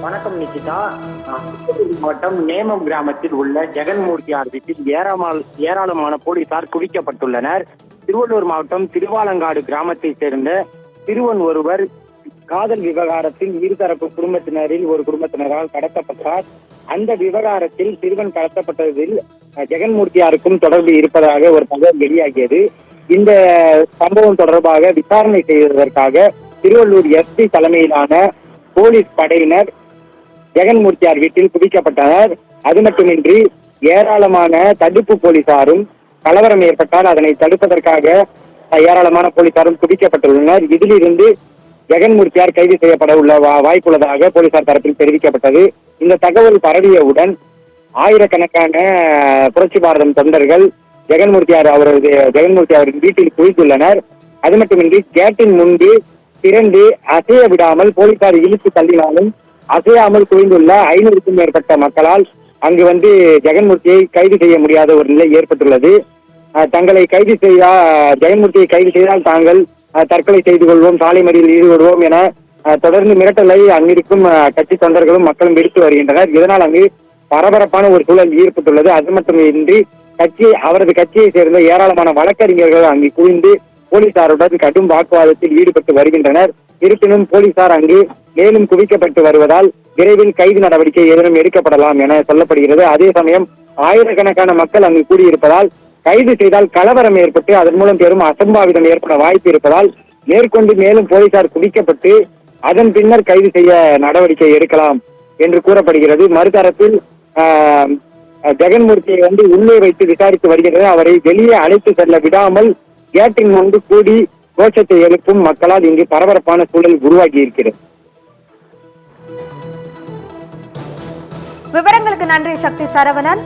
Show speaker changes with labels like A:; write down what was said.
A: வணக்கம் நிகிதா. தூத்துக்குடி மாவட்டம் நேமம் கிராமத்தில் உள்ள ஜெகன்மூர்த்தியார் வீட்டில் ஏராளமான போலீசார் குவிக்கப்பட்டுள்ளனர். திருவள்ளூர் மாவட்டம் திருவாலங்காடு கிராமத்தைச் சேர்ந்த சிறுவன் ஒருவர் காதல் விவகாரத்தில் இருதரப்பு குடும்பத்தினரில் ஒரு குடும்பத்தினரால் கடத்தப்பட்டார். அந்த விவகாரத்தில் சிறுவன் கடத்தப்பட்டதில் ஜெகன்மூர்த்தியாருக்கும் தொடர்பு இருப்பதாக ஒரு தகவல் வெளியாகியது. இந்த சம்பவம் தொடர்பாக விசாரணை செய்வதற்காக திருவள்ளூர் எஸ்பி தலைமையிலான போலீஸ் படையினர் ஜெகன்மூர்த்தியார் வீட்டில் குவிக்கப்பட்டனர். அது மட்டுமின்றி ஏராளமான தடுப்பு போலீசாரும் கலவரம் ஏற்பட்டால் அதனை தடுப்பதற்காக ஏராளமான போலீசாரும் குவிக்கப்பட்டுள்ளனர். இதிலிருந்து ஜெகன்மூர்த்தியார் கைது செய்யப்பட உள்ள வாய்ப்புள்ளதாக போலீசார் தரப்பில் தெரிவிக்கப்பட்டது. இந்த தகவல் பரவியவுடன் ஆயிரக்கணக்கான புரட்சி பாரதம் தொண்டர்கள் ஜெகன்மூர்த்தியார் அவரின் வீட்டில் குவித்துள்ளனர். அது மட்டுமின்றி கேட்டின் முன்பு திரண்டு அசைய விடாமல் போலீசார் இழுத்து தள்ளினாலும் அசையாமல் குவிந்துள்ள 500க்கும் மேற்பட்ட மக்களால் அங்கு ஜெகன்மூர்த்தியை கைது செய்ய முடியாத ஒரு நிலை ஏற்பட்டுள்ளது. தங்களை ஜெகன்மூர்த்தியை கைது செய்தால் தாங்கள் தற்கொலை செய்து கொள்வோம், சாலை மறியலில் ஈடுபடுவோம் என தொடர்ந்து மிரட்டலை அங்கிருக்கும் கட்சி தொண்டர்களும் மக்களும் விடுத்து வருகின்றனர். இதனால் அங்கு பரபரப்பான ஒரு சூழல் ஏற்பட்டுள்ளது. அது மட்டுமின்றி அவரது கட்சியை சேர்ந்த ஏராளமான வழக்கறிஞர்கள் அங்கு குவிந்து போலீசாருடன் கடும் வாக்குவாதத்தில் ஈடுபட்டு வருகின்றனர். இருப்பினும் போலீசார் அங்கு மேலும் குவிக்கப்பட்டு வருவதால் விரைவில் கைது நடவடிக்கை ஏதேனும் எடுக்கப்படலாம் என சொல்லப்படுகிறது. அதே சமயம் ஆயிரக்கணக்கான மக்கள் அங்கு கூடியிருப்பதால் கைது செய்தால் கலவரம் ஏற்பட்டு அதன் மூலம் பெரும் அசம்பாவிதம் ஏற்பட வாய்ப்பு இருப்பதால் மேற்கொண்டு மேலும் போலீசார் குவிக்கப்பட்டு அதன் பின்னர் கைது செய்ய நடவடிக்கை எடுக்கலாம் என்று கூறப்படுகிறது. மறுதரப்பில் ஜெகன்மூர்த்தியை உள்ளே வைத்து விசாரித்து வருகிறது. அவரை வெளியே அழைத்து செல்ல விடாமல் கேட்டின் முன்பு கூடி கோஷத்தை எழுப்பும் மக்களால் இங்கு பரபரப்பான சூழல் உருவாகி இருக்கிறது.
B: விவரங்களுக்கு நன்றி சக்தி சரவணன்.